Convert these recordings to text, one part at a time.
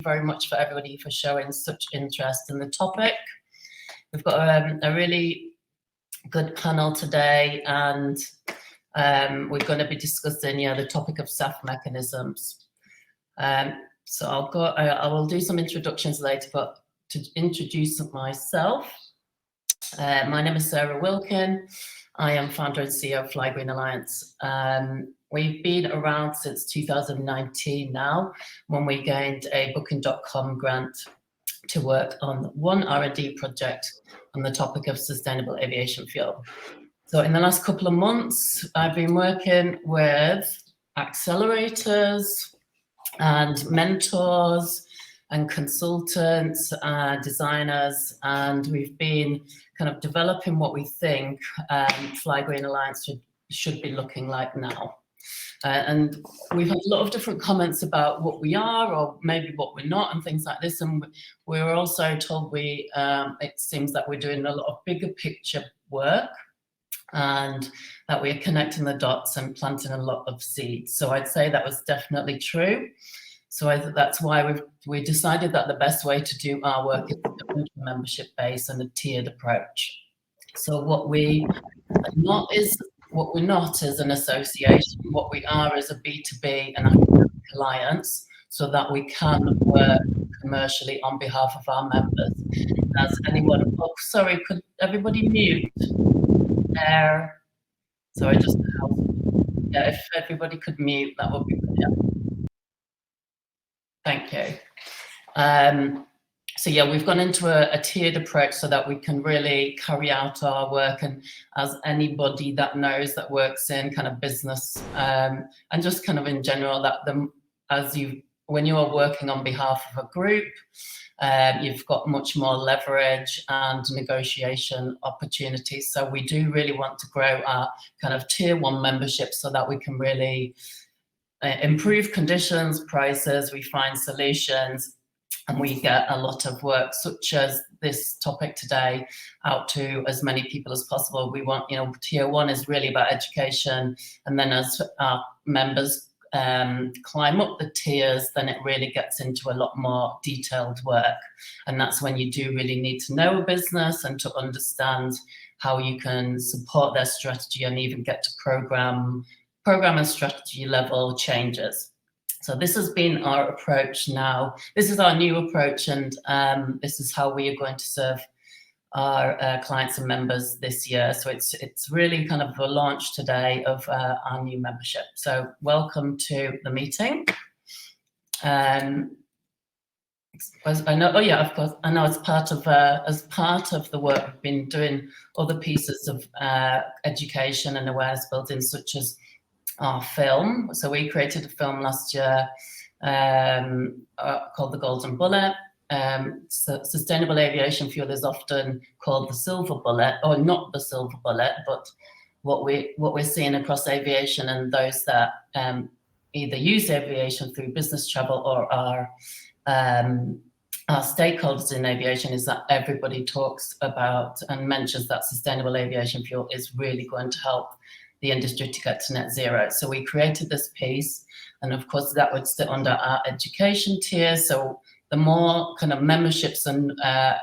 very much for everybody for showing such interest in the topic. We've got a really good panel today, and we're going to be discussing the topic of SAF mechanisms. So I will do some introductions later, but to introduce myself, my name is Sarah Wilkin. I am founder and CEO of Fly Green Alliance. We've been around since 2019 now, when we gained a Booking.com grant to work on one R&D project on the topic of sustainable aviation fuel. So in the last couple of months, I've been working with accelerators and mentors and consultants, designers, and we've been kind of developing what we think Fly Green Alliance should be looking like now. And we've had a lot of different comments about what we are or maybe what we're not and things like this. And we were also told it seems that we're doing a lot of bigger picture work and that we're connecting the dots and planting a lot of seeds. So I'd say that was definitely true. So that's why we decided that the best way to do our work is a membership base and a tiered approach. So what we're not is an association. What we are is a B2B and academic alliance, so that we can work commercially on behalf of our members. As anyone, oh, sorry, could everybody mute there? Sorry, just yeah, if everybody could mute, that would be brilliant. Thank you. So yeah, we've gone into a tiered approach so that we can really carry out our work, and as anybody that knows that works in kind of business and just kind of in general, that when you are working on behalf of a group, you've got much more leverage and negotiation opportunities. So we do really want to grow our kind of tier 1 membership so that we can really improve conditions, prices, we find solutions, and we get a lot of work, such as this topic today, out to as many people as possible. We want, tier 1 is really about education, and then as our members climb up the tiers, then it really gets into a lot more detailed work. And that's when you do really need to know a business and to understand how you can support their strategy and even get to program and strategy level changes. So this has been our approach now. This is our new approach, and this is how we are going to serve our clients and members this year. So it's really kind of a launch today of our new membership. So welcome to the meeting. I know, oh yeah, of course, I know as part of the work we've been doing other pieces of education and awareness building, such as our film. So we created a film last year called The Golden Bullet. So sustainable aviation fuel is often called the silver bullet, or not the silver bullet, but what we're seeing across aviation and those that either use aviation through business travel or are our stakeholders in aviation is that everybody talks about and mentions that sustainable aviation fuel is really going to help the industry to get to net zero. So we created this piece, and of course that would sit under our education tier. So the more kind of memberships and the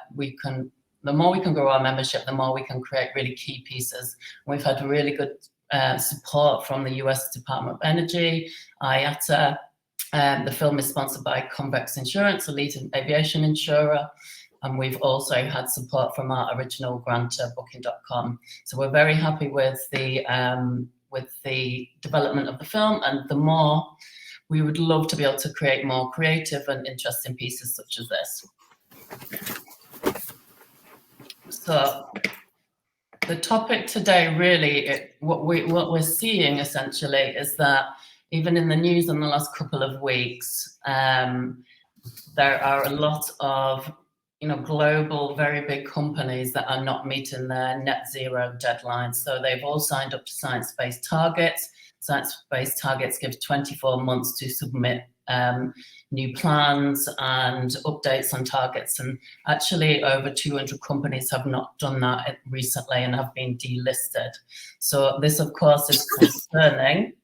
more we can grow our membership, the more we can create really key pieces. We've had really good support from the US Department of Energy, IATA. The film is sponsored by Convex Insurance, a leading aviation insurer. And we've also had support from our original grantor, Booking.com. So we're very happy with the development of the film, and the more we would love to be able to create more creative and interesting pieces such as this. So the topic today, really, what we're seeing essentially is that even in the news in the last couple of weeks, there are a lot of global, very big companies that are not meeting their net zero deadlines. So they've all signed up to science-based targets. Science-based targets give 24 months to submit new plans and updates on targets. And actually over 200 companies have not done that recently and have been delisted. So this, of course, is concerning.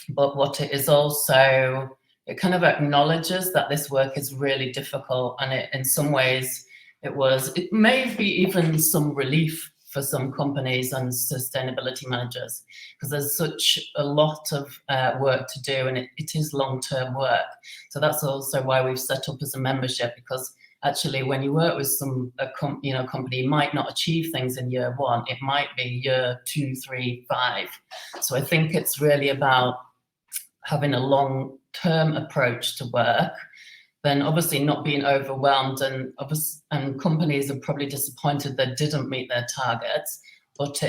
But what it is also it kind of acknowledges that this work is really difficult, and in some ways it may be even some relief for some companies and sustainability managers, because there's such a lot of work to do, and it is long-term work. So that's also why we've set up as a membership, because actually when you work with company might not achieve things in year 1, it might be year 2, 3, 5. So I think it's really about having a long-term approach to work, then obviously not being overwhelmed, and companies are probably disappointed they didn't meet their targets, but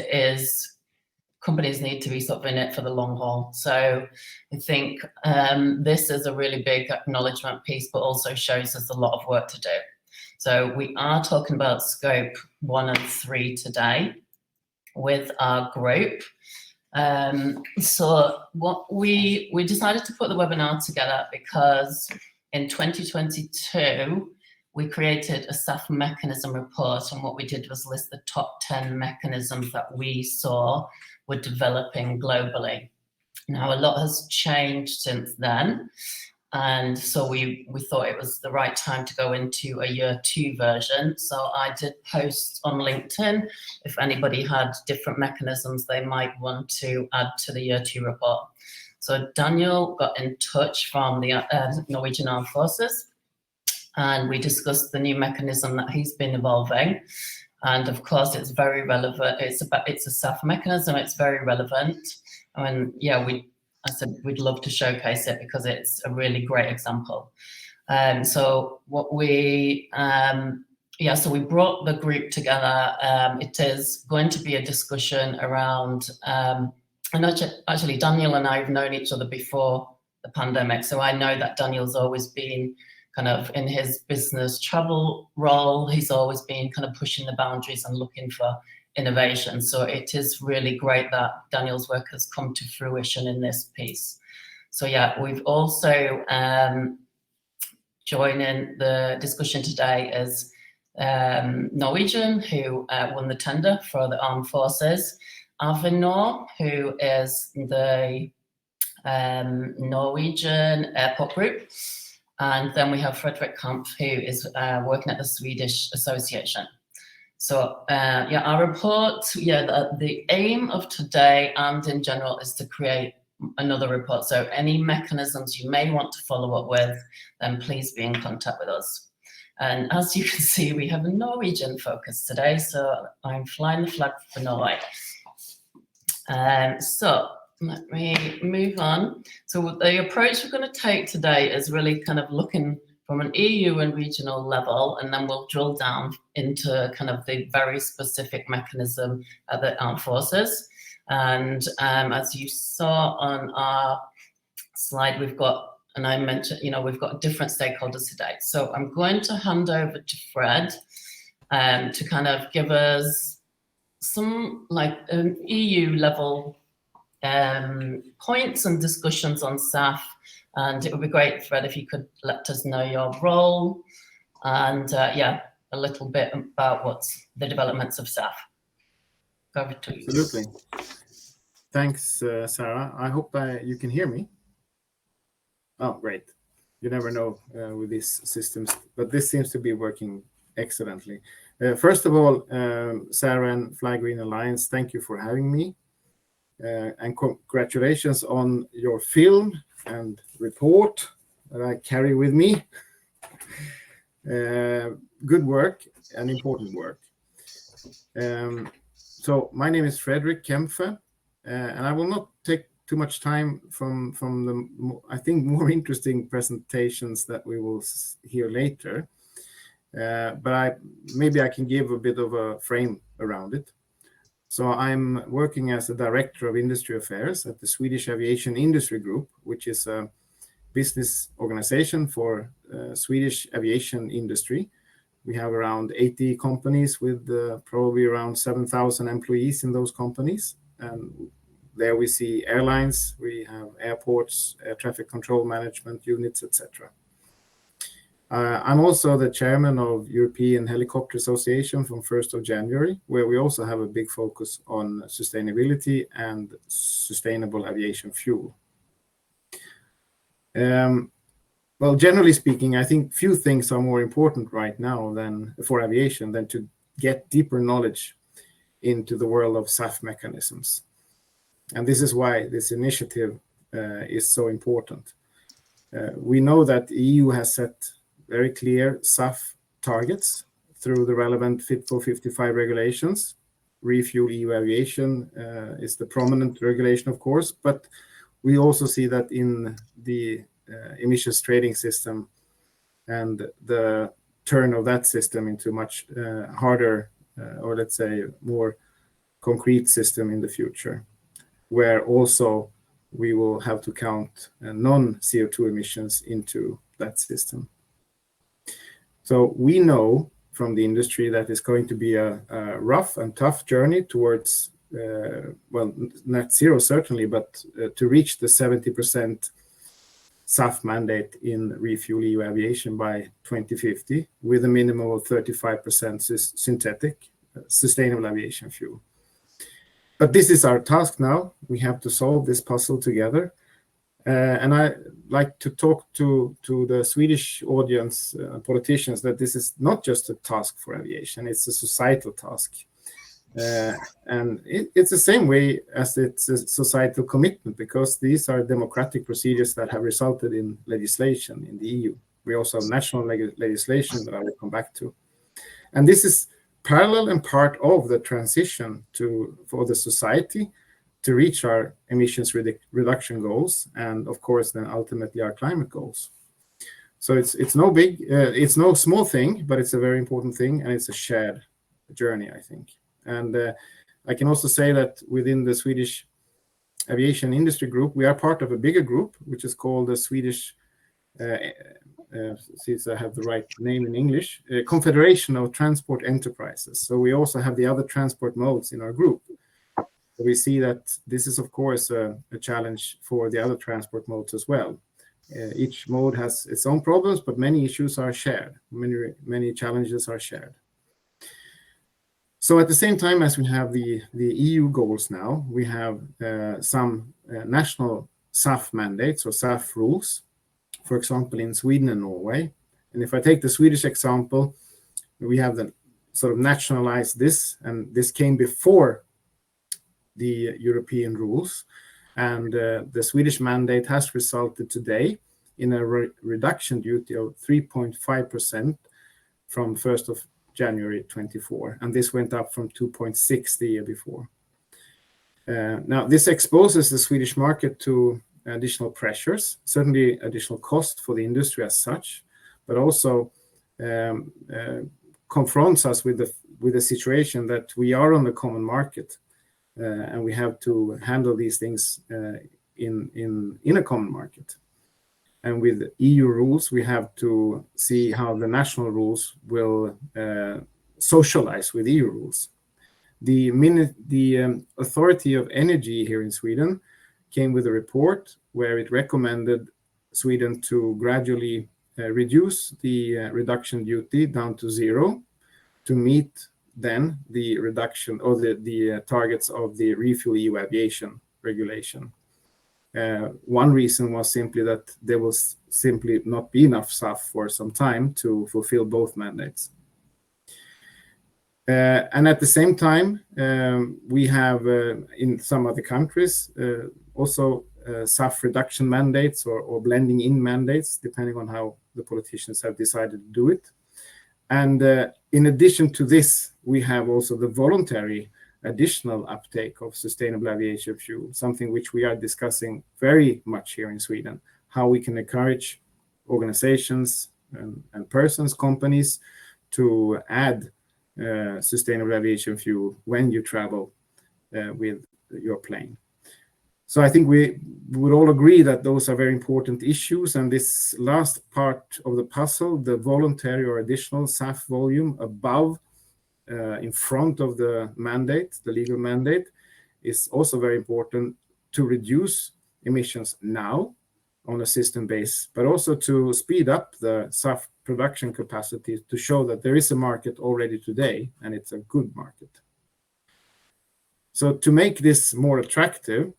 companies need to be sort of in it for the long haul. So I think this is a really big acknowledgement piece, but also shows us a lot of work to do. So we are talking about scope 1 and 3 today with our group. So what we decided to put the webinar together because in 2022, we created a SAF mechanism report, and what we did was list the top 10 mechanisms that we saw were developing globally. Now, a lot has changed since then, and so we thought it was the right time to go into a year 2 version. So I did post on LinkedIn if anybody had different mechanisms they might want to add to the year 2 report. So Daniel got in touch from the Norwegian Armed Forces, and we discussed the new mechanism that he's been evolving. And of course, it's very relevant. It's a SAF mechanism. It's very relevant. And yeah, I said we'd love to showcase it because it's a really great example. So what so we brought the group together. It is going to be a discussion around. And actually, Daniel and I have known each other before the pandemic, so I know that Daniel's always been kind of in his business travel role. He's always been kind of pushing the boundaries and looking for innovation. So it is really great that Daniel's work has come to fruition in this piece. So yeah, we've also joining the discussion today is Norwegian, who won the tender for the Armed Forces. Avinor, who is the Norwegian airport group, and then we have Fredrik, who is working at the Swedish Association. So our report, the aim of today and in general is to create another report. So any mechanisms you may want to follow up with, then please be in contact with us. And as you can see, we have a Norwegian focus today, so I'm flying the flag for Norway. So let me move on. So the approach we're going to take today is really kind of looking from an EU and regional level, and then we'll drill down into kind of the very specific mechanism at the Armed Forces. And as you saw on our slide, we've got, and I mentioned, we've got different stakeholders today. So I'm going to hand over to Fred to kind of give us some EU level points and discussions on SAF, and it would be great, Fred, if you could let us know your role and a little bit about what's the developments of SAF. Over to you. Absolutely. Thanks, Sarah. I hope you can hear me. Oh, great. You never know with these systems, but this seems to be working excellently. First of all, Sarah and Fly Green Alliance, thank you for having me. And congratulations on your film and report that I carry with me. Good work and important work. So my name is Fredrik Kampfe, and I will not take too much time from the, I think, more interesting presentations that we will hear later. But maybe I can give a bit of a frame around it. So I'm working as a Director of Industry Affairs at the Swedish Aviation Industry Group, which is a business organization for Swedish aviation industry. We have around 80 companies with probably around 7,000 employees in those companies. And there we see airlines, we have airports, air traffic control management units, etc. I'm also the chairman of European Helicopter Association from 1st of January, where we also have a big focus on sustainability and sustainable aviation fuel. well, generally speaking, I think few things are more important right now than for aviation than to get deeper knowledge into the world of SAF mechanisms. And this is why this initiative is so important. We know that the EU has set very clear SAF targets through the relevant Fit for 55 regulations. Refuel EU Aviation is the prominent regulation, of course, but we also see that in the emissions trading system and the turn of that system into much harder, or let's say more concrete system in the future, where also we will have to count non-CO2 emissions into that system. So we know from the industry that it's going to be a rough and tough journey towards, well, net zero certainly, but to reach the 70% SAF mandate in refuel EU aviation by 2050 with a minimum of 35% synthetic sustainable aviation fuel. But this is our task now. We have to solve this puzzle together. And I like to talk to the Swedish audience, politicians, that this is not just a task for aviation, it's a societal task. And it's the same way as it's a societal commitment, because these are democratic procedures that have resulted in legislation in the EU. We also have national legislation that I will come back to. And this is parallel and part of the transition for the society to reach our emissions reduction goals, and of course then ultimately our climate goals. So it's no small thing, but it's a very important thing, and it's a shared journey, I think. And I can also say that within the Swedish aviation industry group, we are part of a bigger group, which is called the Swedish, since I have the right name in English, Confederation of Transport Enterprises. So we also have the other transport modes in our group. So we see that this is, of course, a challenge for the other transport modes as well. Each mode has its own problems, but many issues are shared. Many challenges are shared. So at the same time as we have the EU goals now, we have some national SAF mandates or SAF rules, for example, in Sweden and Norway. And if I take the Swedish example, we have the sort of nationalized this, and this came before the European rules. And the Swedish mandate has resulted today in a reduction duty of 3.5% from 1st of January 24. And this went up from 2.6 the year before. Now, this exposes the Swedish market to additional pressures, certainly additional cost for the industry as such, but also confronts us with the situation that we are on the common market. And we have to handle these things in a common market. And with EU rules, we have to see how the national rules will socialize with EU rules. The Authority of Energy here in Sweden came with a report where it recommended Sweden to gradually reduce the reduction duty down to zero to meet then the reduction or the targets of the refuel EU aviation regulation. One reason was simply that there will simply not be enough SAF for some time to fulfill both mandates. And at the same time, we have in some other countries also SAF reduction mandates or blending in mandates, depending on how the politicians have decided to do it. And in addition to this, we have also the voluntary additional uptake of sustainable aviation fuel, something which we are discussing very much here in Sweden, how we can encourage organizations and persons, companies to add sustainable aviation fuel when you travel with your plane. So I think we would all agree that those are very important issues. And this last part of the puzzle, the voluntary or additional SAF volume above, in front of the mandate, the legal mandate, is also very important to reduce emissions now on a system base, but also to speed up the SAF production capacity to show that there is a market already today, and it's a good market. So to make this more attractive,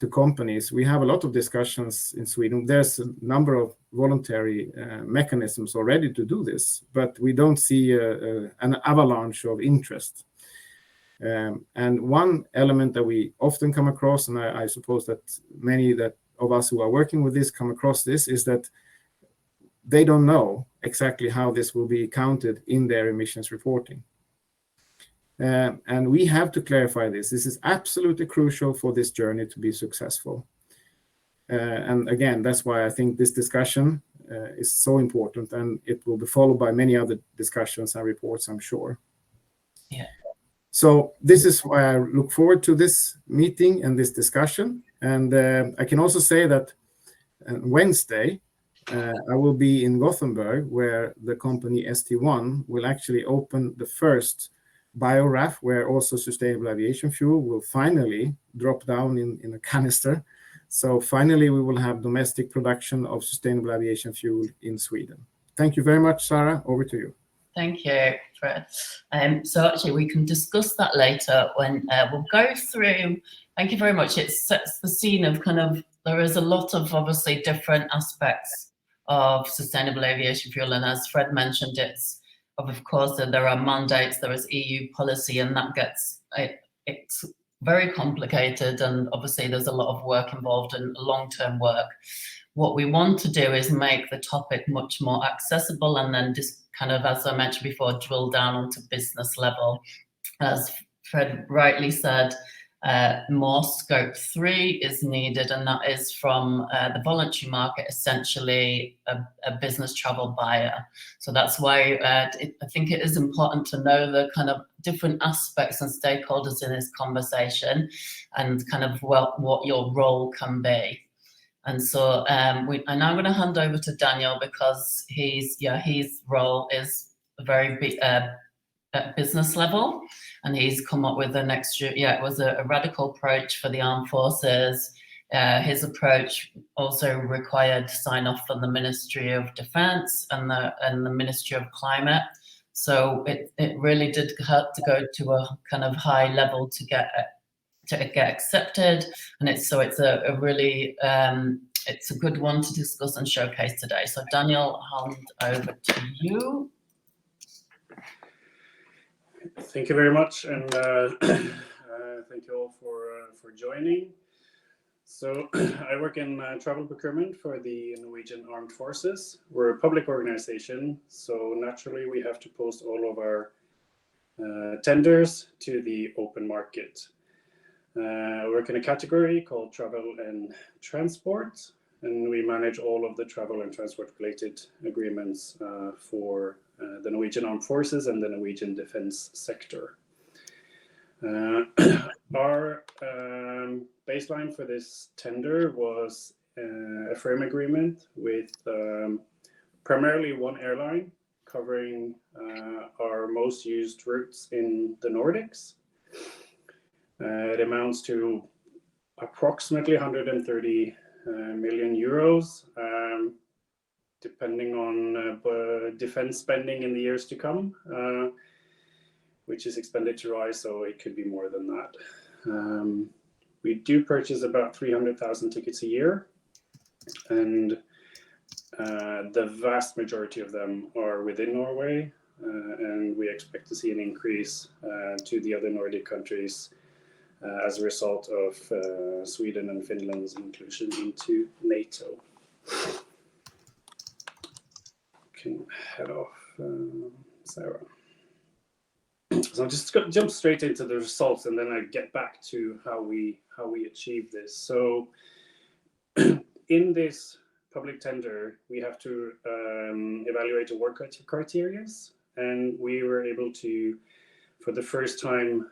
to companies, we have a lot of discussions in Sweden. There's a number of voluntary mechanisms already to do this, but we don't see an avalanche of interest. And one element that we often come across, and I suppose that many of us who are working with this come across this, is that they don't know exactly how this will be counted in their emissions reporting. And we have to clarify this. This is absolutely crucial for this journey to be successful. And again, that's why I think this discussion is so important, and it will be followed by many other discussions and reports, I'm sure. Yeah. So this is why I look forward to this meeting and this discussion. And I can also say that Wednesday, I will be in Gothenburg, where the company ST1 will actually open the first bio-RAF, where also sustainable aviation fuel will finally drop down in a canister. So finally, we will have domestic production of sustainable aviation fuel in Sweden. Thank you very much, Sarah. Over to you. Thank you, Fred. So actually, we can discuss that later when we'll go through. Thank you very much. It sets the scene of kind of, there is a lot of obviously different aspects of sustainable aviation fuel. And as Fred mentioned, it's of course there are mandates, there is EU policy, and that gets, it's very complicated. And obviously there's a lot of work involved and long-term work. What we want to do is make the topic much more accessible, and then just kind of, as I mentioned before, drill down onto business level. As Fred rightly said, more scope 3 is needed, and that is from the voluntary market, essentially a business travel buyer. So that's why I think it is important to know the kind of different aspects and stakeholders in this conversation, and kind of what your role can be. And so I'm now going to hand over to Daniel, because his role is very big at business level, and he's come up with it was a radical approach for the armed forces. His approach also required sign off from the Ministry of Defence and the Ministry of Climate. So it really did have to go to a kind of high level to get accepted, and it's a really it's a good one to discuss and showcase today. So Daniel, I'll hand over to you. Thank you very much, and thank you all for joining. So I work in travel procurement for the Norwegian Armed Forces. We're a public organization, so naturally we have to post all of our tenders to the open market. I work in a category called travel and transport, and we manage all of the travel and transport related agreements for the Norwegian Armed Forces and the Norwegian defense sector. Our baseline for this tender was a frame agreement with primarily one airline covering our most used routes in the Nordics. It amounts to approximately 130 million euros, depending on defense spending in the years to come, which is expected to rise, so it could be more than that. We do purchase about 300,000 tickets a year, and the vast majority of them are within Norway, and we expect to see an increase to the other Nordic countries as a result of Sweden and Finland's inclusion into NATO. Can head off, Sarah. So I'm just going to jump straight into the results, and then I get back to how we achieve this. So in this public tender, we have to evaluate the work criteria, and we were able to, for the first time,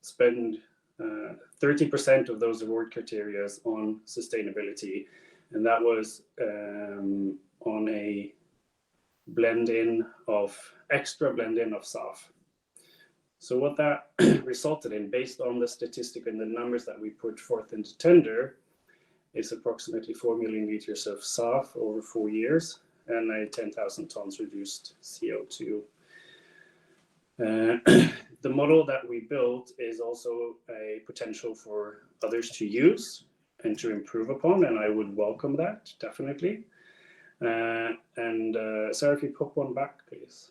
spend 30% of those award criteria on sustainability, and that was on a extra blend-in of SAF. So what that resulted in, based on the statistic and the numbers that we put forth into tender, is approximately 4 million liters of SAF over 4 years and a 10,000 tons reduced CO2. The model that we built is also a potential for others to use and to improve upon, and I would welcome that, definitely. Sarah, if you pop one back, please.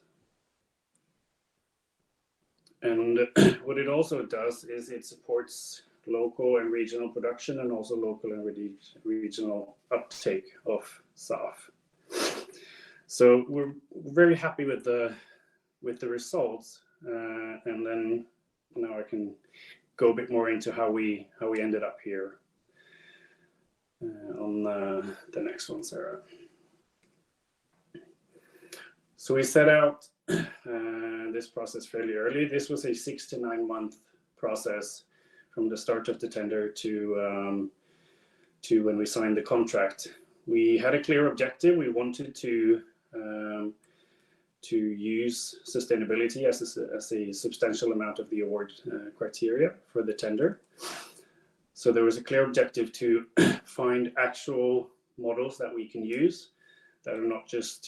And what it also does is it supports local and regional production and also local and regional uptake of SAF. So we're very happy with the results, and then now I can go a bit more into how we ended up here on the next one, Sarah. So we set out this process fairly early. This was a 6 to 9 month process from the start of the tender to when we signed the contract. We had a clear objective. We wanted to use sustainability as a substantial amount of the award criteria for the tender. So there was a clear objective to find actual models that we can use that are not just,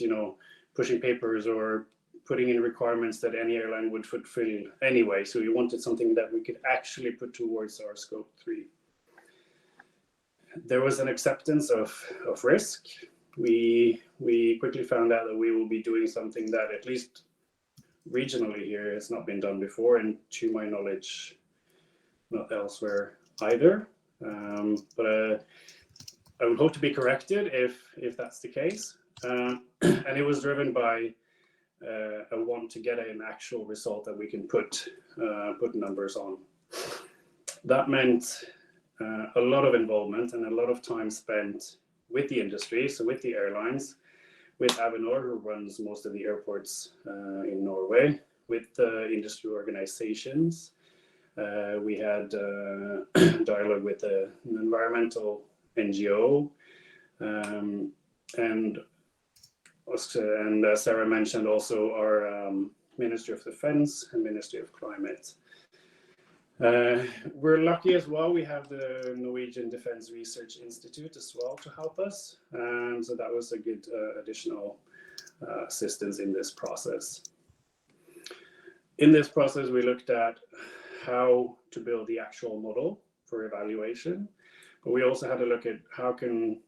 pushing papers or putting in requirements that any airline would fulfill anyway. So we wanted something that we could actually put towards our scope 3. There was an acceptance of risk. We quickly found out that we will be doing something that, at least regionally here, has not been done before, and to my knowledge, not elsewhere either. But I would hope to be corrected if that's the case. And it was driven by a want to get an actual result that we can put numbers on. That meant a lot of involvement and a lot of time spent with the industry, so with the airlines, with Avinor, who runs most of the airports in Norway, with the industry organizations. We had dialogue with an environmental NGO, and Sarah mentioned also our Ministry of Defense and Ministry of Climate. We're lucky as well. We have the Norwegian Defense Research Institute as well to help us. So that was a good additional assistance in this process. In this process, we looked at how to build the actual model for evaluation, but we also had to look at how can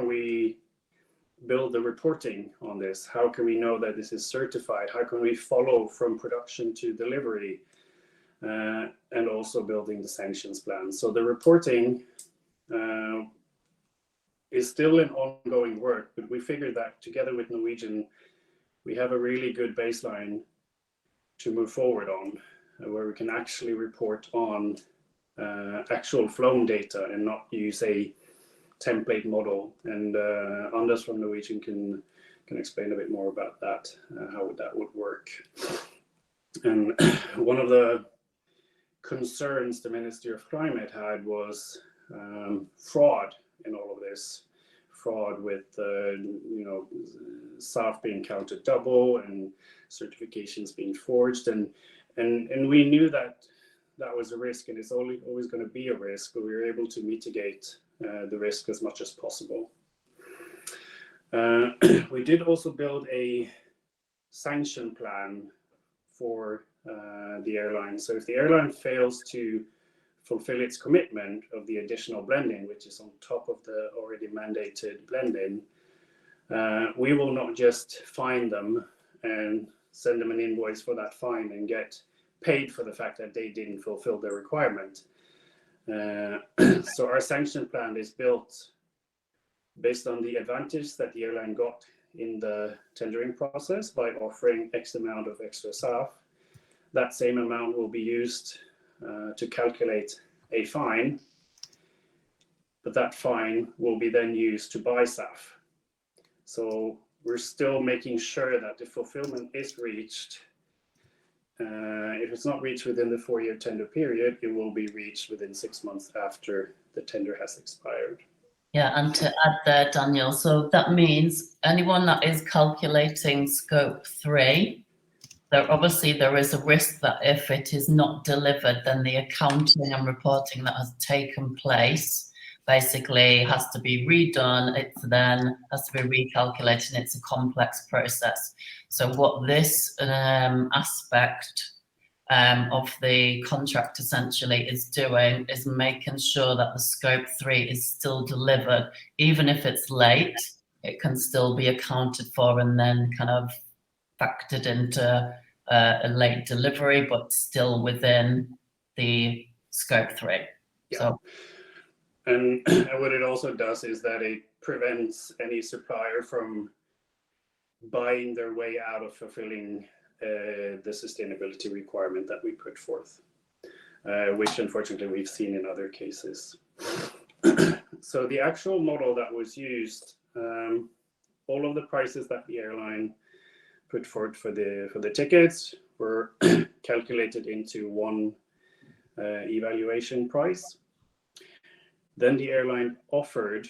we build the reporting on this? How can we know that this is certified? How can we follow from production to delivery? And also building the sanctions plan. So the reporting is still an ongoing work, but we figured that together with Norwegian, we have a really good baseline to move forward on, where we can actually report on actual flown data and not use a template model. And Anders from Norwegian can explain a bit more about that, how that would work. And one of the concerns the Ministry of Climate had was fraud in all of this. Fraud with SAF being counted double and certifications being forged, and we knew that was a risk, and it's always going to be a risk, but we were able to mitigate the risk as much as possible. We did also build a sanction plan for the airline. So if the airline fails to fulfill its commitment of the additional blending, which is on top of the already mandated blending, we will not just fine them and send them an invoice for that fine and get paid for the fact that they didn't fulfill their requirement. So our sanction plan is built based on the advantage that the airline got in the tendering process by offering X amount of extra SAF. That same amount will be used to calculate a fine, but that fine will be then used to buy SAF. So we're still making sure that the fulfillment is reached. If it's not reached within the 4-year tender period, it will be reached within 6 months after the tender has expired. Yeah, and to add there, Daniel, so that means anyone that is calculating scope 3, there is a risk that if it is not delivered, then the accounting and reporting that has taken place basically has to be redone. It then has to be recalculated, and it's a complex process. So what this aspect of the contract essentially is doing is making sure that the scope 3 is still delivered. Even if it's late, it can still be accounted for and then kind of factored into a late delivery, but still within the scope 3. Yeah. So, and what it also does is that it prevents any supplier from buying their way out of fulfilling the sustainability requirement that we put forth, which unfortunately we've seen in other cases. So the actual model that was used, all of the prices that the airline put forward for the tickets were calculated into one evaluation price. Then the airline offered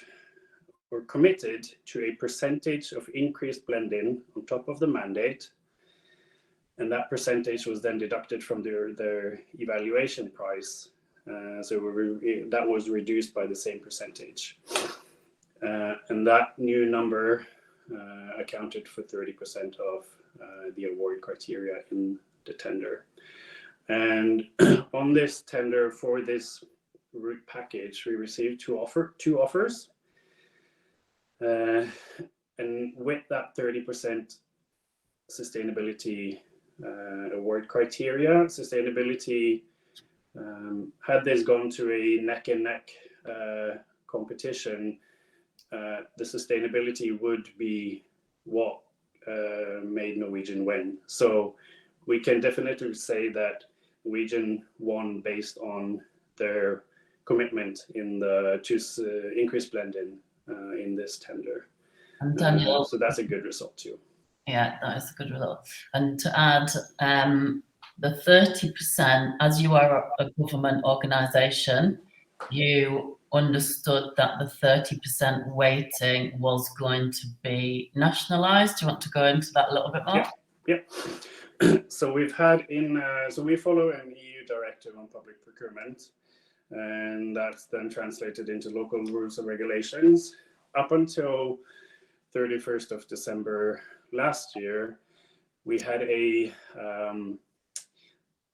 or committed to a percentage of increased blend-in on top of the mandate, and that percentage was then deducted from their evaluation price. So that was reduced by the same percentage. And that new number accounted for 30% of the award criteria in the tender. And on this tender for this route package, we received two offers. And with that 30% sustainability award criteria, sustainability, had this gone to a neck and neck competition, the sustainability would be what made Norwegian win. So we can definitely say that Norwegian won based on their commitment in to increase blend-in in this tender. and Daniel, so that's a good result too. Yeah, that is a good result. And to add, the 30%, as you are a government organisation, you understood that the 30% weighting was going to be nationalised. Do you want to go into that a little bit more? Yeah. So we've had so we follow an EU directive on public procurement, and that's then translated into local rules and regulations. Up until 31st of December last year, we had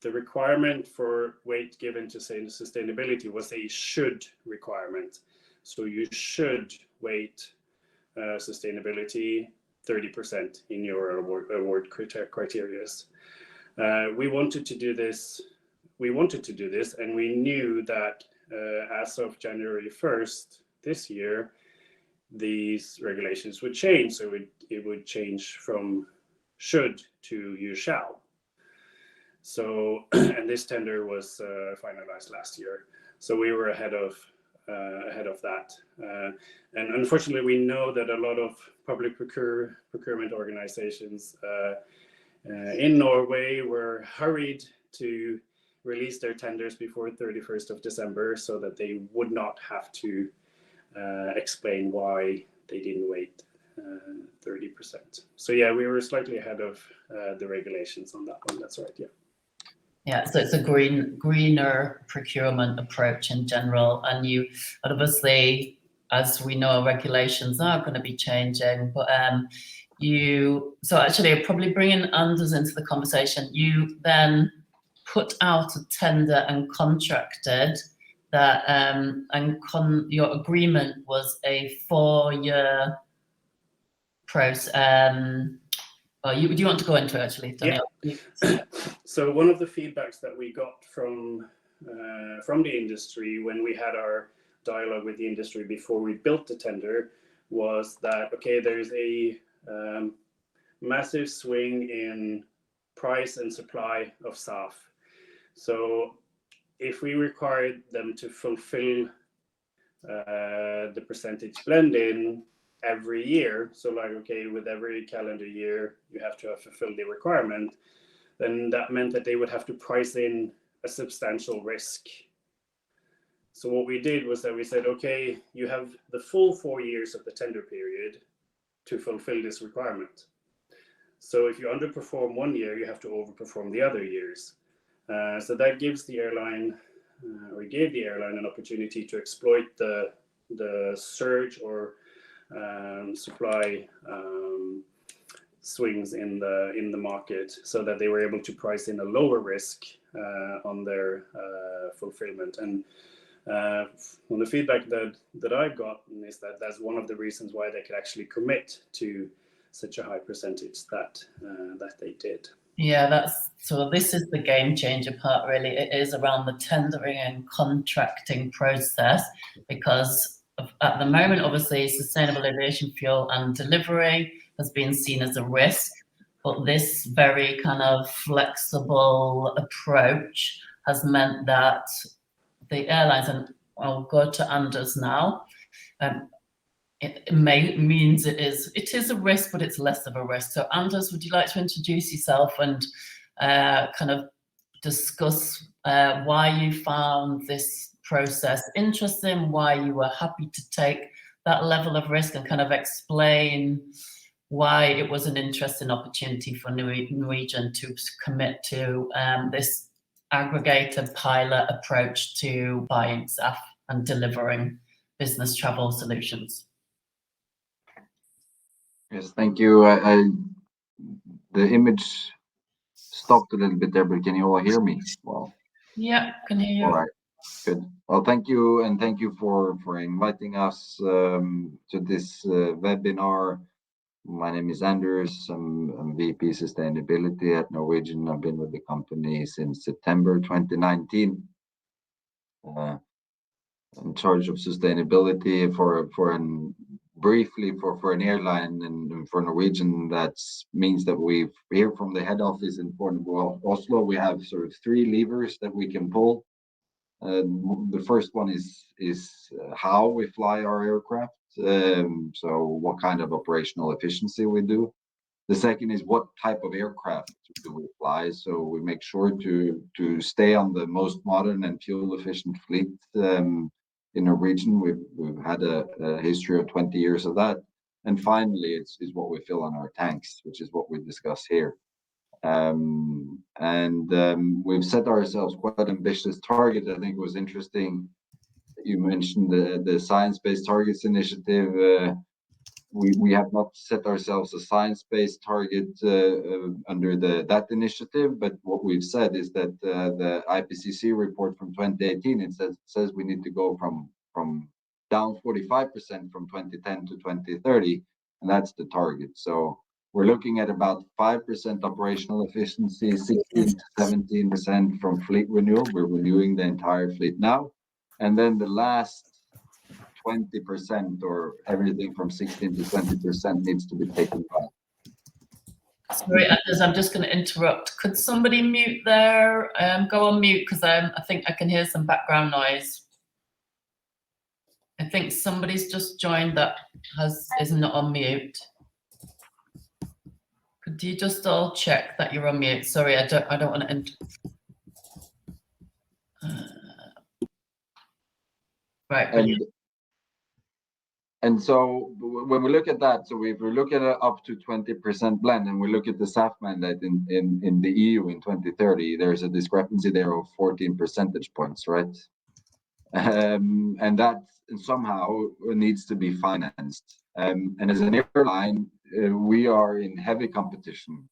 the requirement for weight given to sustainability was a should requirement. So you should weight sustainability 30% in your award criteria. We wanted to do this, and we knew that as of January 1st this year, these regulations would change. So it would change from should to you shall. So, and this tender was finalized last year. So we were ahead of that. And unfortunately, we know that a lot of public procurement organizations in Norway were hurried to release their tenders before 31st of December so that they would not have to explain why they didn't weight 30%. So yeah, we were slightly ahead of the regulations on that one. That's right. Yeah. Yeah, so it's a greener procurement approach in general, and you obviously, as we know, regulations are going to be changing. But so actually, probably bringing Anders into the conversation, you then put out a tender and contracted that, your agreement was a 4-year process. Do you want to go into it, actually, Daniel? Yeah. So one of the feedbacks that we got from the industry when we had our dialogue with the industry before we built the tender was that, okay, there's a massive swing in price and supply of SAF. So if we required them to fulfill the percentage blend-in every year, so like, okay, with every calendar year you have to have fulfilled the requirement, then that meant that they would have to price in a substantial risk. So what we did was that we said, okay, you have the full 4 years of the tender period to fulfill this requirement. So if you underperform 1 year, you have to overperform the other years. So that gives the airline, we gave the airline an opportunity to exploit the the surge or supply swings in the market, so that they were able to price in a lower risk on their fulfillment. And from the feedback that I've gotten is that that's one of the reasons why they could actually commit to such a high percentage that they did. Yeah, so this is the game changer part, really. It is around the tendering and contracting process, because at the moment, obviously, sustainable aviation fuel and delivery has been seen as a risk, but this very kind of flexible approach has meant that the airlines, and I'll go to Anders now, means it is a risk, but it's less of a risk. So Anders, would you like to introduce yourself and kind of discuss why you found this process interesting, why you were happy to take that level of risk, and kind of explain why it was an interesting opportunity for Norwegian to commit to this aggregator pilot approach to buying SAF and delivering business travel solutions? Yes, thank you. The image stopped a little bit there, but can you all hear me? Well, yeah, can hear you. All right, good. Well, thank you, and thank you for inviting us to this webinar. My name is Anders. I'm VP Sustainability at Norwegian. I've been with the company since September 2019. In charge of sustainability briefly for an airline, and for Norwegian, that means that we here from the head office in Oslo, we have sort of three levers that we can pull. The first one is how we fly our aircraft, so what kind of operational efficiency we do. The second is what type of aircraft do we fly, so we make sure to stay on the most modern and fuel efficient fleet. In Norwegian, we've had a history of 20 years of that. And finally, is what we fill on our tanks, which is what we discuss here. We've set ourselves quite ambitious target. I think it was interesting you mentioned the Science-Based Targets Initiative. We have not set ourselves a science-based target under that initiative, but what we've said is that the IPCC report from 2018, it says we need to go from down 45% from 2010 to 2030, and that's the target. So we're looking at about 5% operational efficiency, 16 to 17% from fleet renewal. We're renewing the entire fleet now, and then the last 20%, or everything from 16 to 20%, needs to be taken back. Sorry, Anders, I'm just going to interrupt. Could somebody mute there? Go on mute, because I think I can hear some background noise. I think somebody's just joined that is not on mute. Could you just all check that you're on mute? Sorry, I don't want to. Right. And so when we look at that, so if we look at up to 20% blend, and we look at the SAF mandate in the EU in 2030, there's a discrepancy there of 14 percentage points, right? And that somehow needs to be financed. And as an airline, we are in heavy competition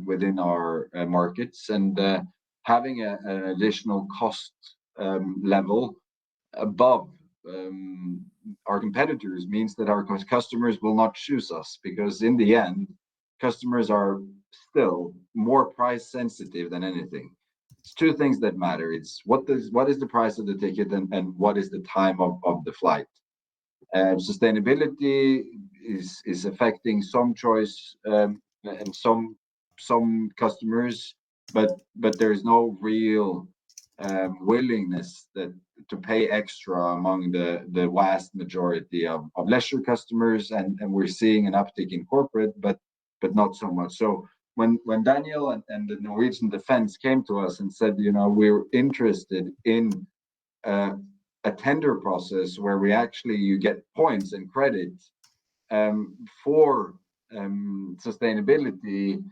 within our markets, and having an additional cost level above our competitors means that our customers will not choose us, because in the end, customers are still more price sensitive than anything. It's two things that matter. It's what is the price of the ticket, and what is the time of the flight. Sustainability is affecting some choice and some customers, but there is no real willingness to pay extra among the vast majority of leisure customers, and we're seeing an uptick in corporate, but not so much. So when Daniel and the Norwegian Defense came to us and said, we're interested in a tender process where you get points and credit for sustainability,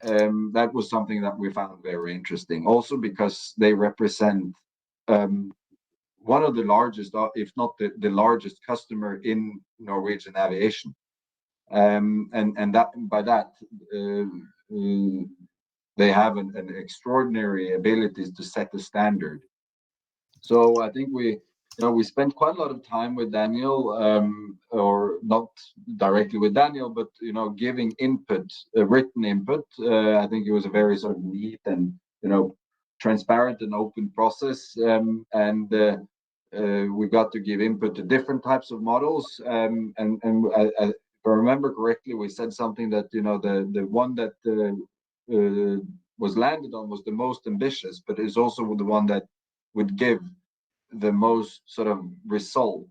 that was something that we found very interesting. Also because they represent one of the largest, if not the largest customer in Norwegian aviation. And that by that, they have an extraordinary abilities to set the standard. So I think we spent quite a lot of time with Daniel, or not directly with Daniel, but giving input, written input. I think it was a very sort of neat and transparent and open process, and we got to give input to different types of models. And if I remember correctly, we said something that the one that was landed on was the most ambitious, but is also the one that would give the most sort of result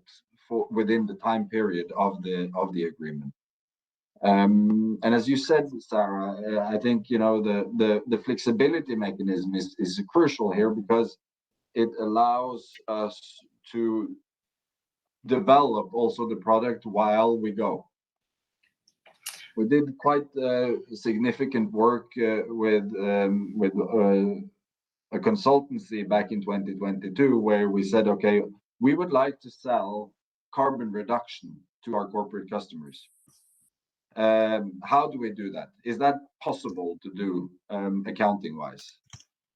for within the time period of the agreement. And as you said, Sarah, I think the flexibility mechanism is crucial here, because it allows us to develop also the product while we go. We did quite significant work with a consultancy back in 2022, where we said, okay, we would like to sell carbon reduction to our corporate customers. How do we do that? Is that possible to do accounting wise?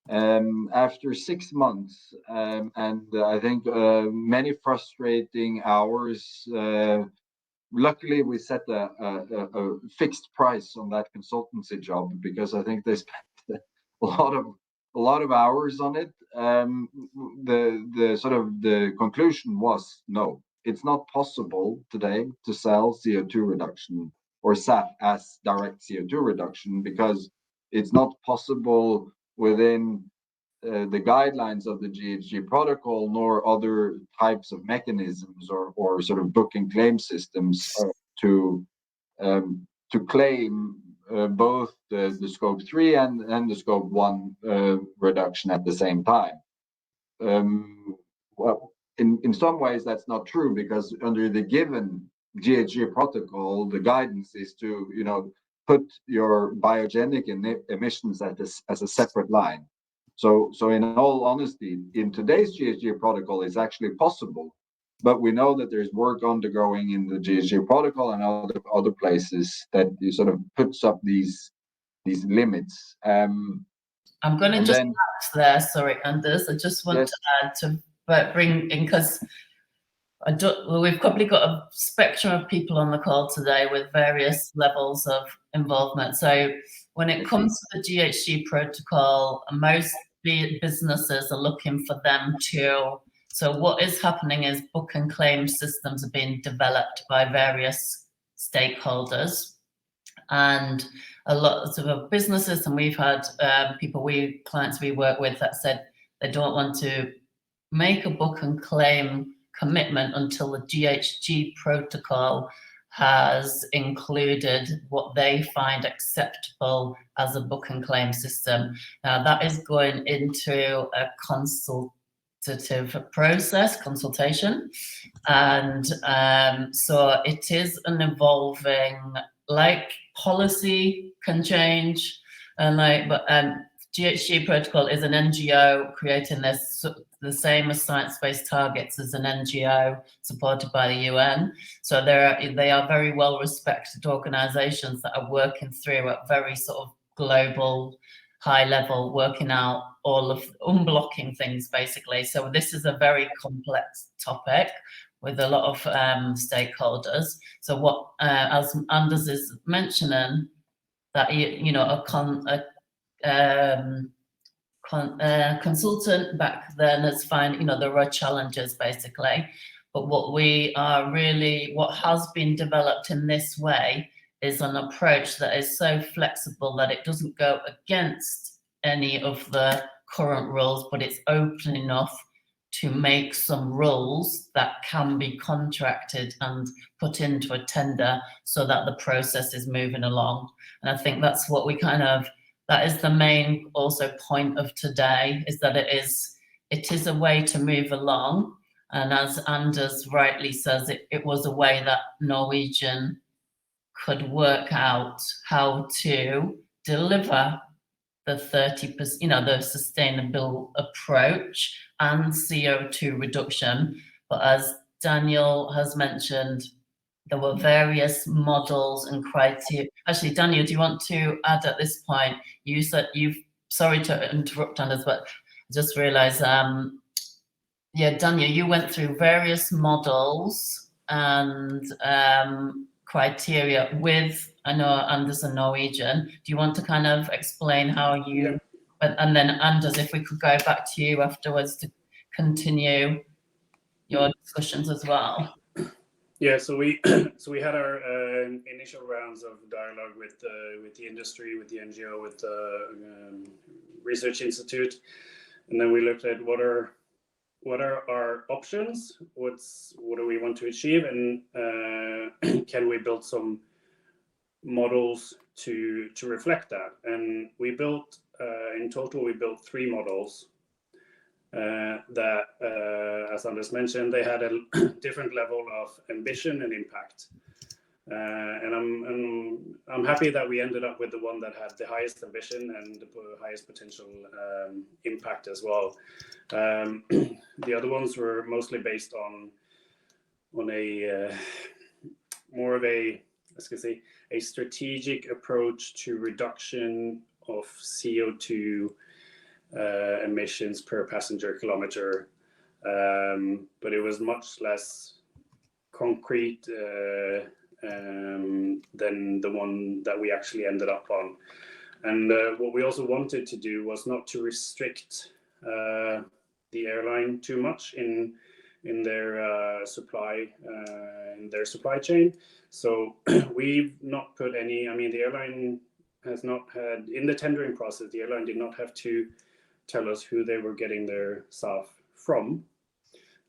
After 6 months, and I think many frustrating hours, luckily we set a fixed price on that consultancy job, because I think they spent a lot of hours on it. The conclusion was, no, it's not possible today to sell CO2 reduction or SAF as direct CO2 reduction, because it's not possible within the guidelines of the GHG protocol, nor other types of mechanisms or sort of book and claim systems to claim both the scope 3 and the scope 1 reduction at the same time. Well, in some ways that's not true, because under the given GHG protocol, the guidance is to put your biogenic emissions as a separate line. So in all honesty, in today's GHG protocol, it's actually possible, but we know that there's work undergoing in the GHG protocol and other places that you sort of puts up these limits. I'm going to just add there, sorry, Anders. I just want to add to bring in, because we've probably got a spectrum of people on the call today with various levels of involvement. So when it comes to the GHG protocol, most businesses are looking for them to. So what is happening is book and claim systems are being developed by various stakeholders, and a lot of businesses, and we've had clients we work with that said they don't want to make a book and claim commitment until the GHG protocol has included what they find acceptable as a book and claim system. Now that is going into a consultation, and so it is an evolving, like policy can change, and but GHG protocol is an NGO creating this, the same as science-based targets as an NGO supported by the UN. So they are very well-respected organisations that are working through at very sort of global, high level, working out all of unblocking things basically. So this is a very complex topic with a lot of stakeholders. So what, as Anders is mentioning, that consultant back then has found, there are challenges basically, but what has been developed in this way is an approach that is so flexible that it doesn't go against any of the current rules, but it's open enough to make some rules that can be contracted and put into a tender so that the process is moving along. And I think that's what that is the main also point of today, is that it is a way to move along. And as Anders rightly says, it was a way that Norwegian could work out how to deliver the 30%, the sustainable approach and CO2 reduction. But as Daniel has mentioned, there were various models and criteria. Actually, Daniel, do you want to add at this point? You said sorry to interrupt, Anders, but I just realized, Daniel, you went through various models and criteria with, I know, Anders and Norwegian. Do you want to kind of explain how you, and then Anders, if we could go back to you afterwards to continue your discussions as well. Yeah, so we had our initial rounds of dialogue with the industry, with the NGO, with the research institute, and then we looked at what are our options, what do we want to achieve, and can we build some models to reflect that. And we built in total 3 models that, as Anders mentioned, they had a different level of ambition and impact. And I'm happy that we ended up with the one that had the highest ambition and the highest potential impact as well. The other ones were mostly based on a more of a, a strategic approach to reduction of CO2 emissions per passenger kilometer, but it was much less concrete than the one that we actually ended up on. And what we also wanted to do was not to restrict the airline too much in their supply chain. So we've not put any, the airline has not had, in the tendering process, the airline did not have to tell us who they were getting their SAF from.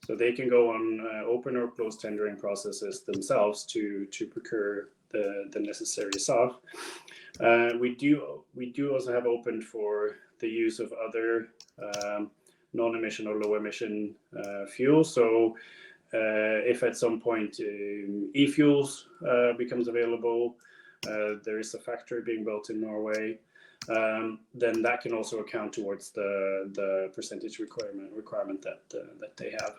So they can go on open or closed tendering processes themselves to procure the necessary SAF. We do also have opened for the use of other non-emission or low-emission fuels. So if at some point e-fuels becomes available, there is a factory being built in Norway, then that can also account towards the percentage requirement that they have.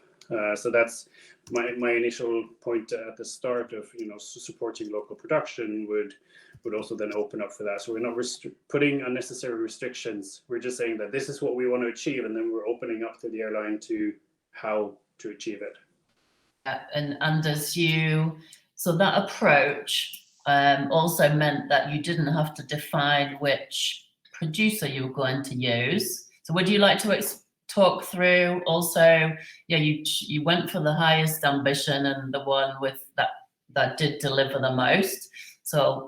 So that's my initial point at the start of supporting local production would also then open up for that. So we're not putting unnecessary restrictions. We're just saying that this is what we want to achieve, and then we're opening up to the airline to how to achieve it. And Anders, so that approach also meant that you didn't have to define which producer you were going to use. So would you like to talk through also, you went for the highest ambition and the one with that did deliver the most. So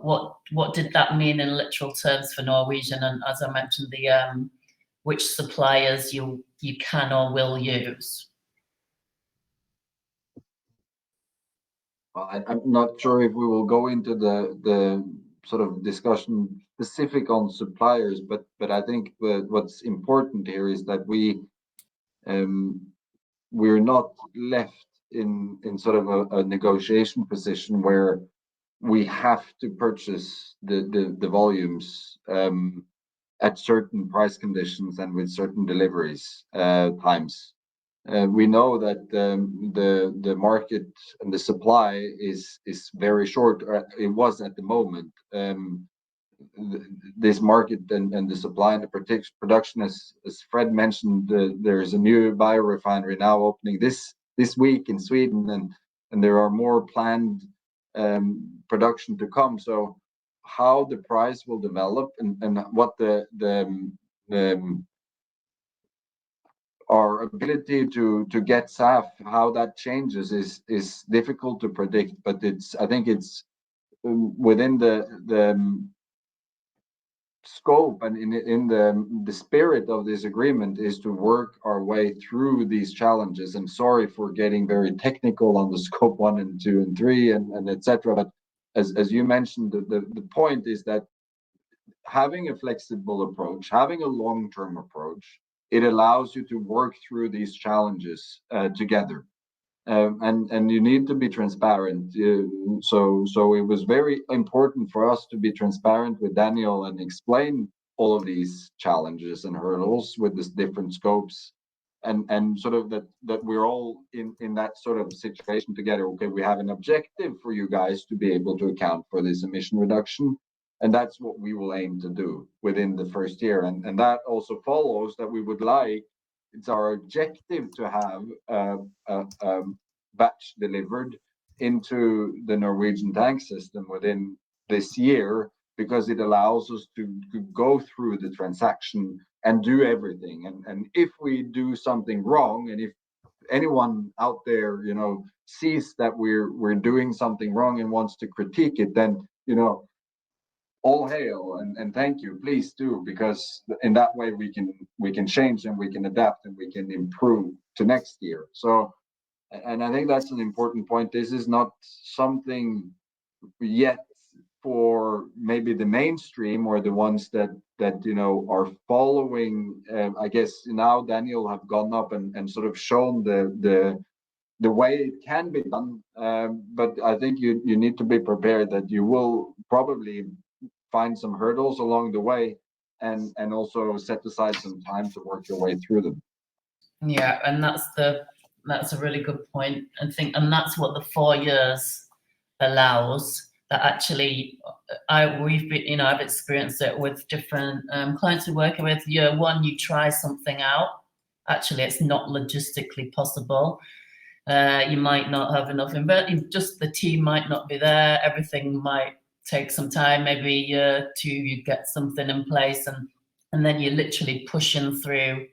what did that mean in literal terms for Norwegian? And as I mentioned, the which suppliers you can or will use? Well, I'm not sure if we will go into the sort of discussion specific on suppliers, but I think what's important here is that we're not left in sort of a negotiation position where we have to purchase the volumes at certain price conditions and with certain deliveries times. We know that the market and the supply is very short. It was at the moment. This market and the supply and the production, as Fred mentioned, there is a new biorefinery now opening this week in Sweden, and there are more planned production to come. So how the price will develop and what our ability to get SAF, how that changes is difficult to predict, but I think it's within the scope and in the spirit of this agreement is to work our way through these challenges. I'm sorry for getting very technical on the scope 1 and 2 and 3 and etc. But as you mentioned, the point is that having a flexible approach, having a long-term approach, it allows you to work through these challenges together. And you need to be transparent. So it was very important for us to be transparent with Daniel and explain all of these challenges and hurdles with this different scopes, and sort of that we're all in that sort of situation together. Okay, we have an objective for you guys to be able to account for this emission reduction, and that's what we will aim to do within the first year. And that also follows that we would like, it's our objective to have a batch delivered into the Norwegian tank system within this year, because it allows us to go through the transaction and do everything. And if we do something wrong, and if anyone out there, sees that we're doing something wrong and wants to critique it, then, all hail and thank you, please do, because in that way we can change and we can adapt and we can improve to next year. So, and I think that's an important point. This is not something yet for maybe the mainstream or the ones that are following. I guess now Daniel have gone up and sort of shown the way it can be done. But I think you need to be prepared that you will probably find some hurdles along the way, and also set aside some time to work your way through them. Yeah, and that's a really good point. And that's what the 4 years allows. That actually, I've experienced it with different clients we're working with. Year one, you try something out. Actually, it's not logistically possible. You might not have enough investment. Just the team might not be there. Everything might take some time. Maybe year two, you get something in place, and then you're literally pushing through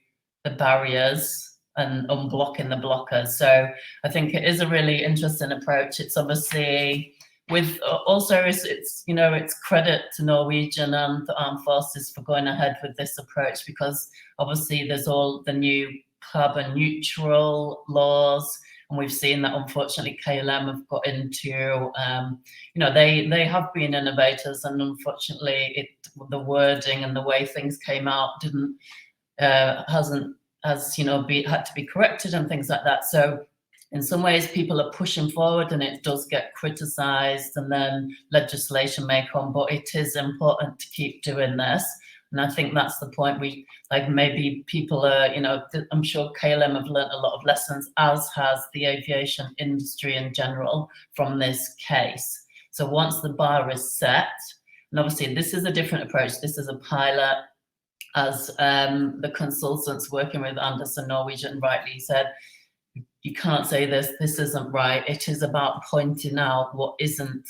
the barriers and unblocking the blockers. So I think it is a really interesting approach. It's obviously it's credit to Norwegian and the Armed Forces for going ahead with this approach, because obviously there's all the new carbon neutral laws, and we've seen that unfortunately KLM have got into, they have been innovators, and unfortunately the wording and the way things came out had to be corrected and things like that. So in some ways, people are pushing forward, and it does get criticised, and then legislation may come. But it is important to keep doing this, and I think that's the point. Maybe people are, I'm sure KLM have learned a lot of lessons, as has the aviation industry in general, from this case. So once the bar is set, and obviously this is a different approach. This is a pilot, as the consultants working with Anderson Norwegian rightly said. You can't say this isn't right. It is about pointing out what isn't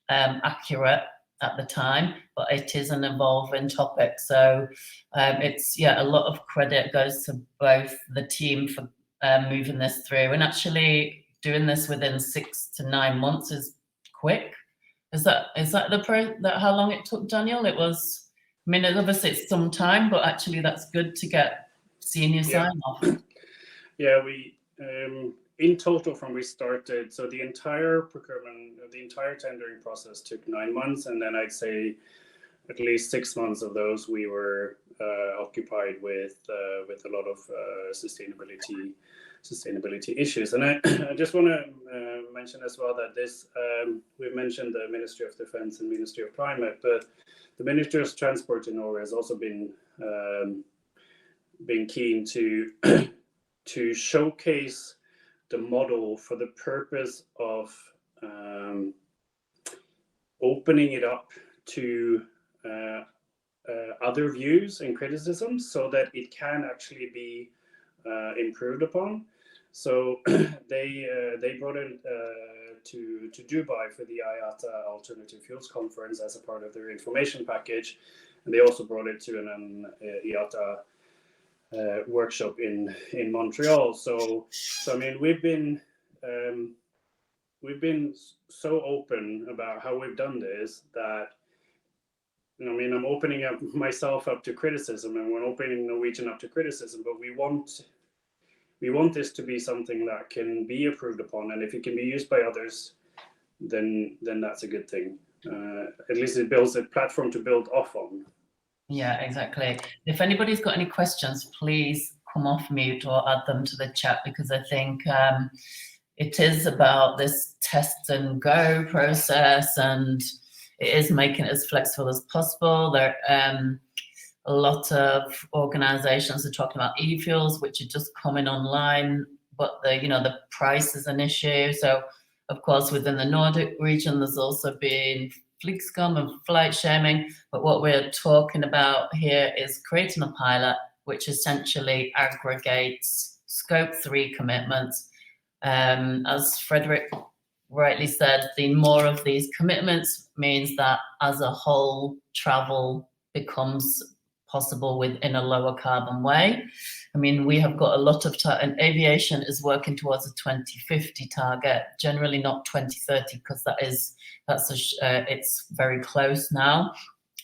accurate at the time, but it is an evolving topic. So a lot of credit goes to both the team for moving this through, and actually doing this within 6 to 9 months is quick. Is that how long it took, Daniel? It was, obviously it's some time, but actually that's good to get senior sign off. Yeah, we. In total, from we started, so the entire procurement, the entire tendering process took 9 months, and then I'd say at least 6 months of those we were occupied with a lot of sustainability issues. And I just want to mention as well that this we've mentioned the Ministry of Defense and Ministry of Climate, but the Ministry of Transport in Norway has also been keen to showcase the model for the purpose of opening it up to other views and criticisms, so that it can actually be improved upon. So they brought it to Dubai for the IATA Alternative Fuels Conference as a part of their information package, and they also brought it to an IATA workshop in Montreal. So I mean, we've been so open about how we've done this that, I'm opening up myself up to criticism, and we're opening Norwegian up to criticism, but we want this to be something that can be improved upon, and if it can be used by others, then that's a good thing. At least it builds a platform to build off on. Yeah, exactly. If anybody's got any questions, please come off mute or add them to the chat, because I think it is about this test and go process, and it is making it as flexible as possible. There, a a lot of organizations are talking about e-fuels, which are just coming online, but the price is an issue. So of course, within the Nordic region, there's also been fleet scum and flight shaming. But what we're talking about here is creating a pilot which essentially aggregates scope 3 commitments. As Fredrik rightly said, the more of these commitments means that as a whole, travel becomes possible within a lower carbon way. I mean, we have got a lot of and aviation is working towards a 2050 target, generally not 2030, because it's very close now.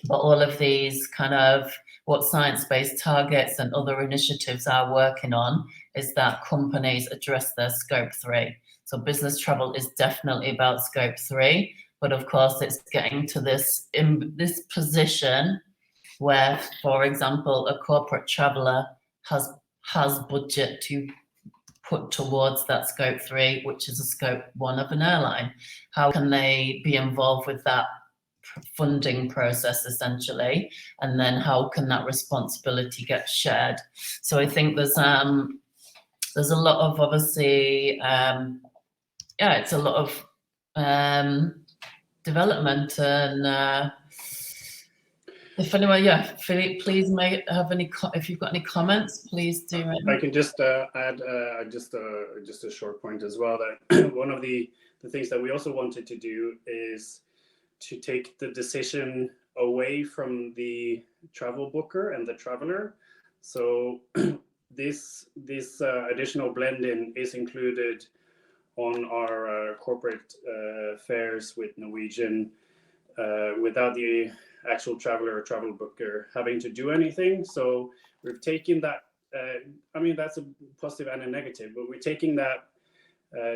But all of these kind of what science-based targets and other initiatives are working on is that companies address their scope 3. So business travel is definitely about scope 3, but of course it's getting to this position where, for example, a corporate traveller has budget to put towards that scope 3, which is a scope 1 of an airline. How can they be involved with that funding process essentially, and then how can that responsibility get shared? So I think there's a lot of obviously it's a lot of development, and if anyone, Philippe, please have any. If you've got any comments, please do. I can just add just a short point as well. That one of the things that we also wanted to do is to take the decision away from the travel booker and the traveler. So this additional blend-in is included on our corporate fares with Norwegian without the actual traveler or travel booker having to do anything. So we've taken that, I mean, that's a positive and a negative, but we're taking that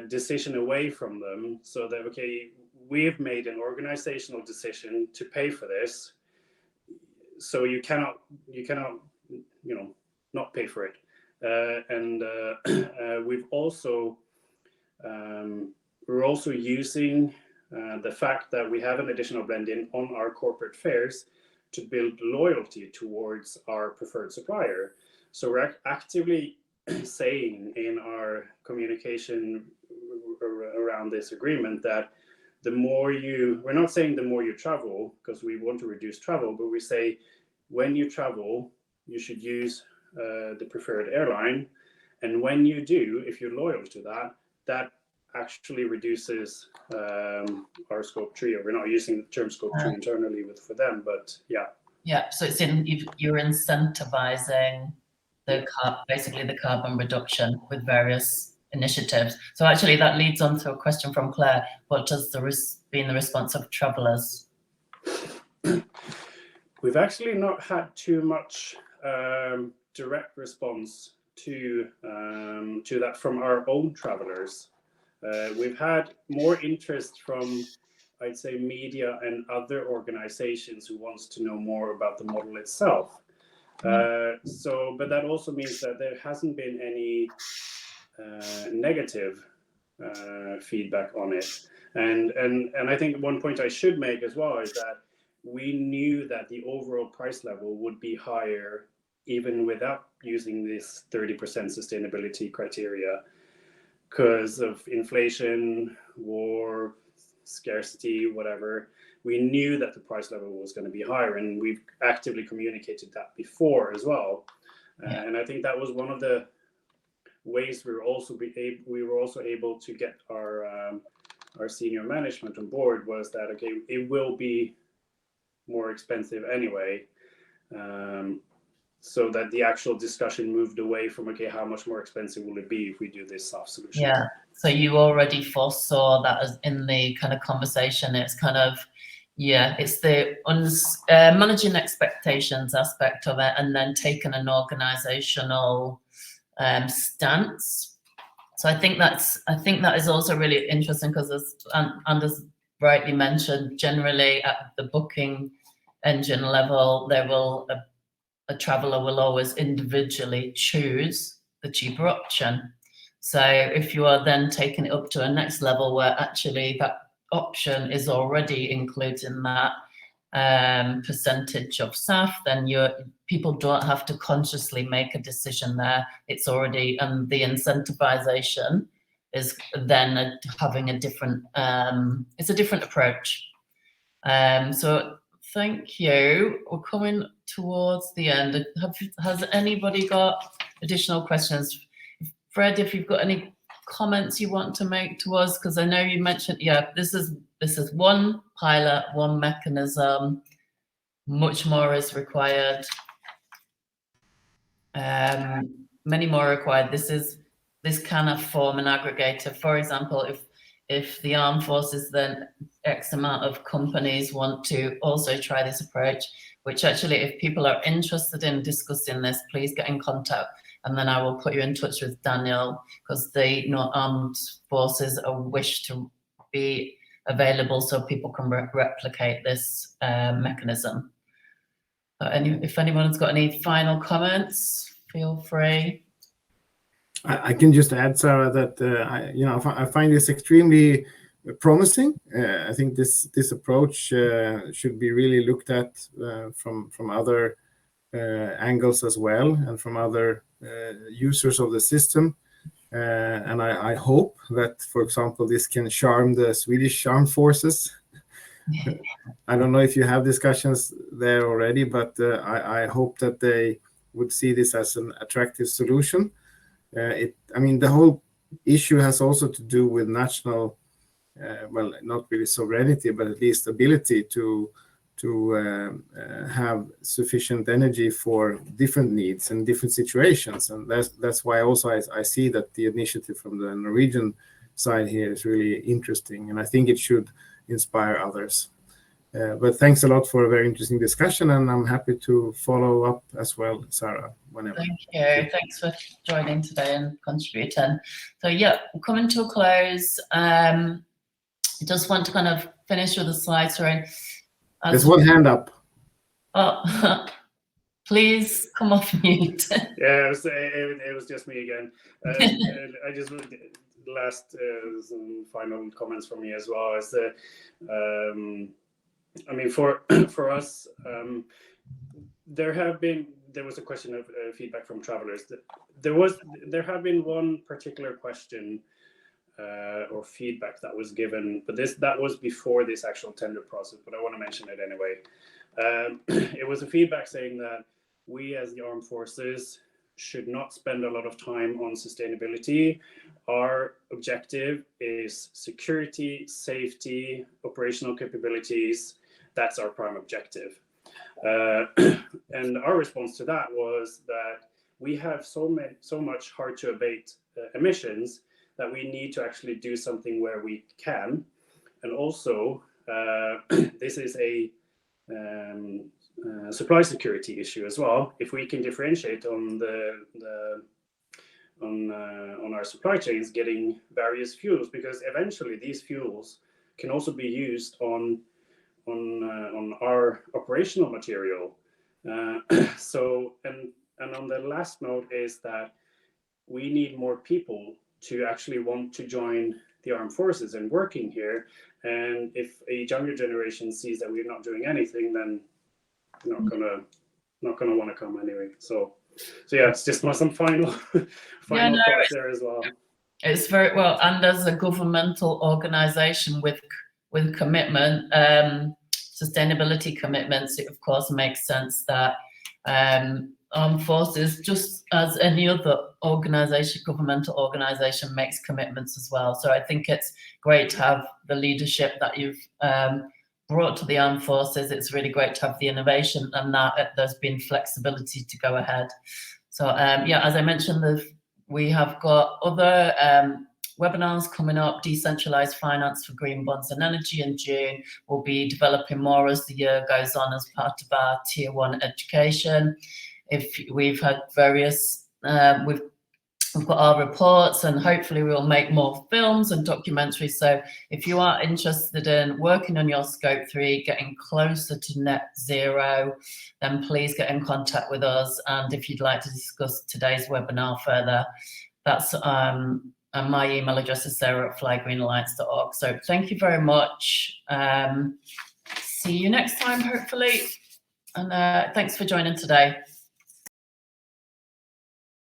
decision away from them so that, okay, we've made an organizational decision to pay for this. So you cannot, not pay for it. We've also, we're also using the fact that we have an additional blend-in on our corporate fares to build loyalty towards our preferred supplier. So we're actively saying in our communication around this agreement that we're not saying the more you travel, because we want to reduce travel, but we say when you travel, you should use the preferred airline. And when you do, if you're loyal to that, that actually reduces our scope 3. We're not using the term scope 3 internally for them, but yeah. Yeah, so it's you're incentivizing basically the carbon reduction with various initiatives. So actually that leads on to a question from Claire. What has been the response of travellers? We've actually not had too much direct response to that from our own travellers. We've had more interest from, I'd say, media and other organizations who wants to know more about the model itself. But that also means that there hasn't been any negative feedback on it. And I think one point I should make as well is that we knew that the overall price level would be higher even without using this 30% sustainability criteria because of inflation, war, scarcity, whatever. We knew that the price level was going to be higher, and we've actively communicated that before as well. And I think that was one of the ways we were also able to get our senior management on board, was that, okay, it will be more expensive anyway. So that the actual discussion moved away from, okay, how much more expensive will it be if we do this SAF solution? Yeah, so you already foresaw that as in the kind of conversation. It's kind of, it's the managing expectations aspect of it, and then taking an organizational stance. So I think that is also really interesting, because as Anders rightly mentioned, generally at the booking engine level, a traveller will always individually choose the cheaper option. So if you are then taking it up to a next level where actually that option is already included in that, percentage of SAF, then people don't have to consciously make a decision there. It's already, and the incentivization is then having a different, it's a different approach. So thank you. We're coming towards the end. Has anybody got additional questions? Fred, if you've got any comments you want to make to us, because I know you mentioned, this is one pilot, one mechanism. Much more is required. Many more required. This can form an aggregator. For example, if the armed forces, then X amount of companies want to also try this approach, which actually, if people are interested in discussing this, please get in contact, and then I will put you in touch with Daniel, because the armed forces wish to be available so people can replicate this mechanism. If anyone's got any final comments, feel free. I can just add, Sarah, that I find this extremely promising. I think this approach should be really looked at from other angles as well, and from other users of the system. And I hope that, for example, this can charm the Swedish Armed Forces. I don't know if you have discussions there already, but I hope that they would see this as an attractive solution. The whole issue has also to do with national, well, not really sovereignty, but at least ability to have sufficient energy for different needs and different situations. And that's why also I see that the initiative from the Norwegian side here is really interesting, and I think it should inspire others. But thanks a lot for a very interesting discussion, and I'm happy to follow up as well, Sarah, whenever. Thank you. Thanks for joining today and contributing. So we're coming to a close. I just want to kind of finish with a slide. Sorry. There's one hand up. Oh, please come off mute. Yeah, it was just me again. I just last some final comments from me as well. Is that for us, there was a question of feedback from travelers. There have been one particular question or feedback that was given, but that was before this actual tender process, but I want to mention it anyway. It was a feedback saying that we as the armed forces should not spend a lot of time on sustainability. Our objective is security, safety, operational capabilities. That's our prime objective. And our response to that was that we have so much hard to abate emissions that we need to actually do something where we can. And also, this is a supply security issue as well. If we can differentiate on on our supply chains, getting various fuels, because eventually these fuels can also be used on our operational material. So on the last note is that we need more people to actually want to join the armed forces and working here. And if a younger generation sees that we're not doing anything, then they're not gonna want to come anyway. So it's just some final thoughts there as well. It's very well, and as a governmental organisation with commitment, sustainability commitments, it of course makes sense that armed forces, just as any other organisation, governmental organisation, makes commitments as well. So I think it's great to have the leadership that you've brought to the armed forces. It's really great to have the innovation and that there's been flexibility to go ahead. So as I mentioned, we have got other webinars coming up. Decentralized finance for green bonds and energy in June. We'll be developing more as the year goes on as part of our tier 1 education. If we've had various, we've got our reports, and hopefully we'll make more films and documentaries. So if you are interested in working on your scope 3, getting closer to net zero, then please get in contact with us. And if you'd like to discuss today's webinar further, that's my email address is sarah@flygreenalliance.org. So thank you very much. see you next time, hopefully. And thanks for joining today.